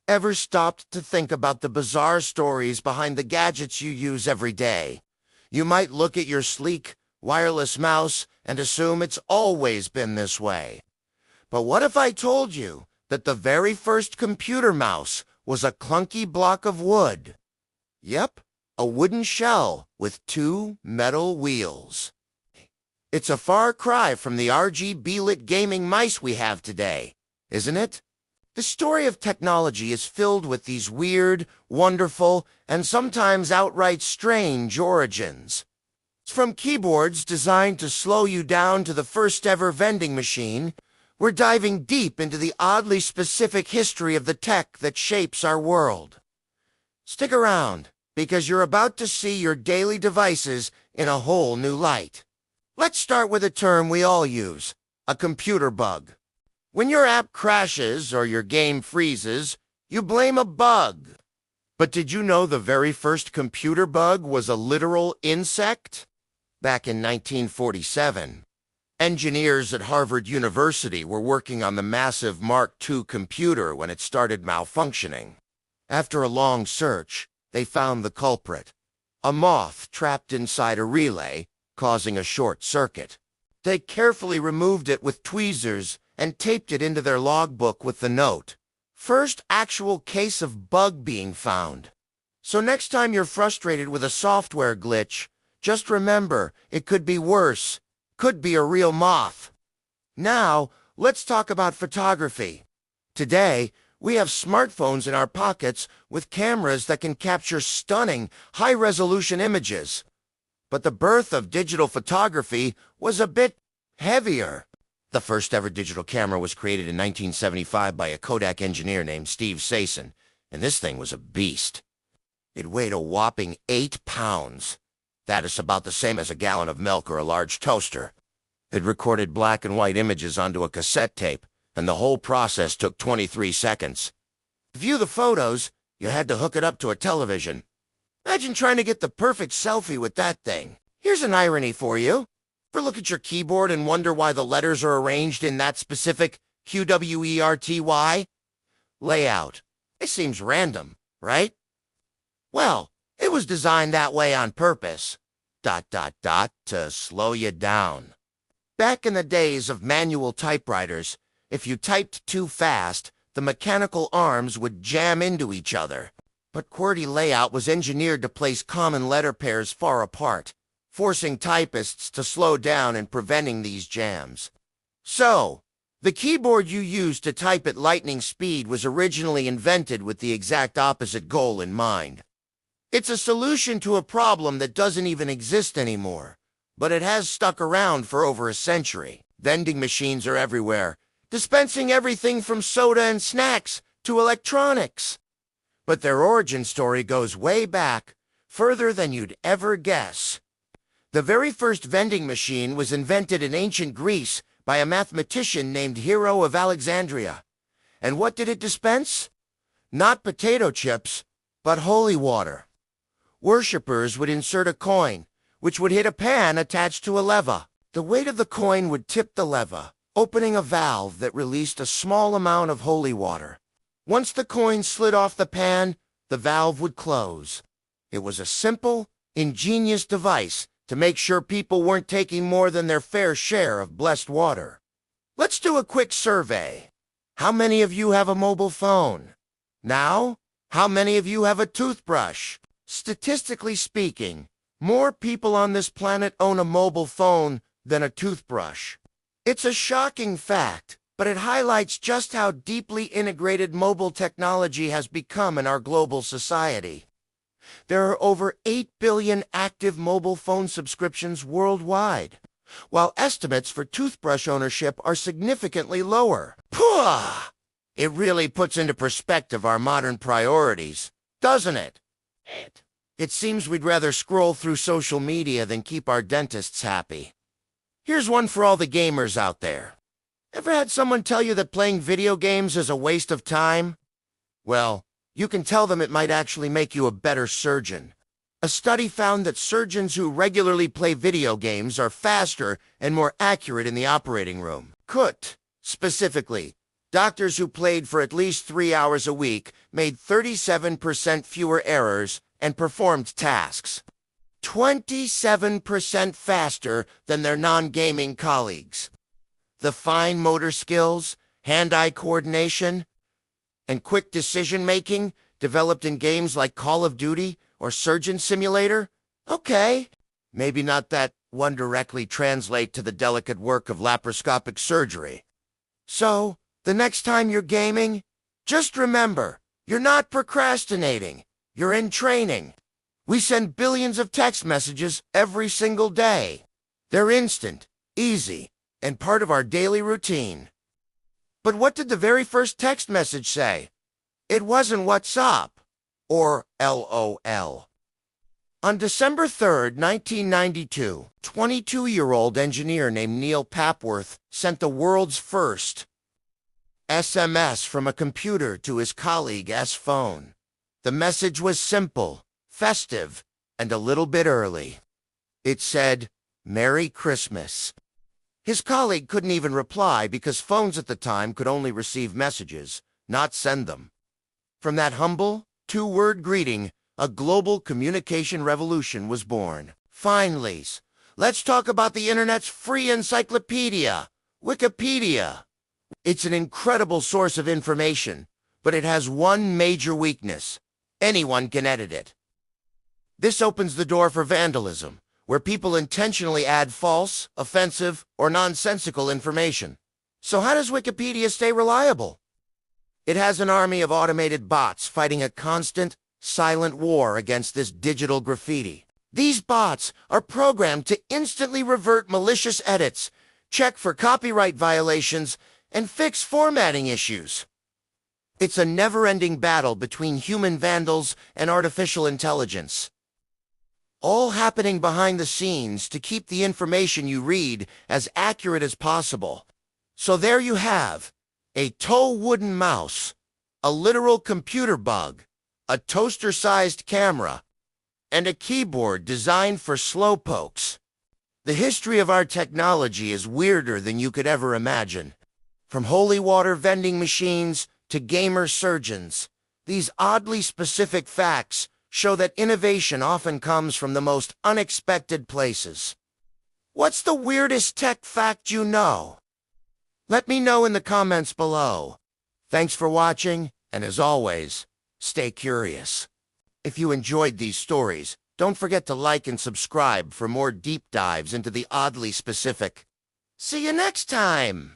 Ever stopped to think about the bizarre stories behind the gadgets you use every day? You might look at your sleek, wireless mouse and assume it's always been this way. But what if I told you that the very first computer mouse was a clunky block of wood? Yep, a wooden shell with two metal wheels. It's a far cry from the RGB-lit gaming mice we have today, isn't it? The story of technology is filled with these weird, wonderful, and sometimes outright strange origins. From keyboards designed to slow you down to the first-ever vending machine, we're diving deep into the oddly specific history of the tech that shapes our world. Stick around, because you're about to see your daily devices in a whole new light. Let's start with a term we all use, a computer bug. When your app crashes or your game freezes, you blame a bug. But did you know the very first computer bug was a literal insect? Back in 1947, engineers at Harvard University were working on the massive Mark II computer when it started malfunctioning. After a long search, they found the culprit, a moth trapped inside a relay, causing a short circuit. They carefully removed it with tweezers and taped it into their logbook with the note, "First actual case of bug being found." So next time you're frustrated with a software glitch, just remember, it could be worse. Could be a real moth. Now, let's talk about photography. Today, we have smartphones in our pockets with cameras that can capture stunning, high-resolution images. But the birth of digital photography was a bit heavier. The first ever digital camera was created in 1975 by a Kodak engineer named Steve Sasson, and this thing was a beast. It weighed a whopping 8 pounds. That is about the same as a gallon of milk or a large toaster. It recorded black and white images onto a cassette tape, and the whole process took 23 seconds. To view the photos, you had to hook it up to a television. Imagine trying to get the perfect selfie with that thing. Here's an irony for you. Ever look at your keyboard and wonder why the letters are arranged in that specific QWERTY layout? It seems random, right? Well, it was designed that way on purpose. ... to slow you down. Back in the days of manual typewriters, if you typed too fast, the mechanical arms would jam into each other. But QWERTY layout was engineered to place common letter pairs far apart, forcing typists to slow down and preventing these jams. So, the keyboard you use to type at lightning speed was originally invented with the exact opposite goal in mind. It's a solution to a problem that doesn't even exist anymore, but it has stuck around for over a century. Vending machines are everywhere, dispensing everything from soda and snacks to electronics. But their origin story goes way back, further than you'd ever guess. The very first vending machine was invented in ancient Greece by a mathematician named Hero of Alexandria. And what did it dispense? Not potato chips, but holy water. Worshippers would insert a coin, which would hit a pan attached to a lever. The weight of the coin would tip the lever, opening a valve that released a small amount of holy water. Once the coin slid off the pan, the valve would close. It was a simple, ingenious device to make sure people weren't taking more than their fair share of blessed water. Let's do a quick survey. How many of you have a mobile phone? Now, how many of you have a toothbrush? Statistically speaking, more people on this planet own a mobile phone than a toothbrush. It's a shocking fact, but it highlights just how deeply integrated mobile technology has become in our global society. There are over 8 billion active mobile phone subscriptions worldwide, while estimates for toothbrush ownership are significantly lower. Pooh! It really puts into perspective our modern priorities, doesn't it? It seems we'd rather scroll through social media than keep our dentists happy. Here's one for all the gamers out there. Ever had someone tell you that playing video games is a waste of time? Well, you can tell them it might actually make you a better surgeon. A study found that surgeons who regularly play video games are faster and more accurate in the operating room. Specifically, Doctors who played for at least 3 hours a week made 37% fewer errors and performed tasks 27% faster than their non-gaming colleagues. The fine motor skills, hand-eye coordination, and quick decision-making developed in games like Call of Duty or Surgeon Simulator? Okay, maybe not that one directly translate to the delicate work of laparoscopic surgery. So, the next time you're gaming, just remember, you're not procrastinating, you're in training. We send billions of text messages every single day. They're instant, easy, and part of our daily routine. But what did the very first text message say? It wasn't "What's up?" or LOL. On December 3, 1992, 22-year-old engineer named Neil Papworth sent the world's first SMS from a computer to his colleague's phone. The message was simple, festive, and a little bit early. It said, "Merry Christmas." His colleague couldn't even reply because phones at the time could only receive messages, not send them. From that humble, two-word greeting, a global communication revolution was born. Finally, let's talk about the internet's free encyclopedia, Wikipedia. It's an incredible source of information, but it has one major weakness. Anyone can edit it. This opens the door for vandalism, where people intentionally add false, offensive, or nonsensical information. So how does Wikipedia stay reliable? It has an army of automated bots fighting a constant, silent war against this digital graffiti. These bots are programmed to instantly revert malicious edits, check for copyright violations, and fix formatting issues. It's a never-ending battle between human vandals and artificial intelligence, all happening behind the scenes to keep the information you read as accurate as possible. So there you have a tow wooden mouse, a literal computer bug, a toaster-sized camera, and a keyboard designed for slowpokes. The history of our technology is weirder than you could ever imagine. From holy water vending machines to gamer surgeons, these oddly specific facts show that innovation often comes from the most unexpected places. What's the weirdest tech fact you know? Let me know in the comments below. Thanks for watching, and as always, stay curious. If you enjoyed these stories, don't forget to like and subscribe for more deep dives into the oddly specific. See you next time!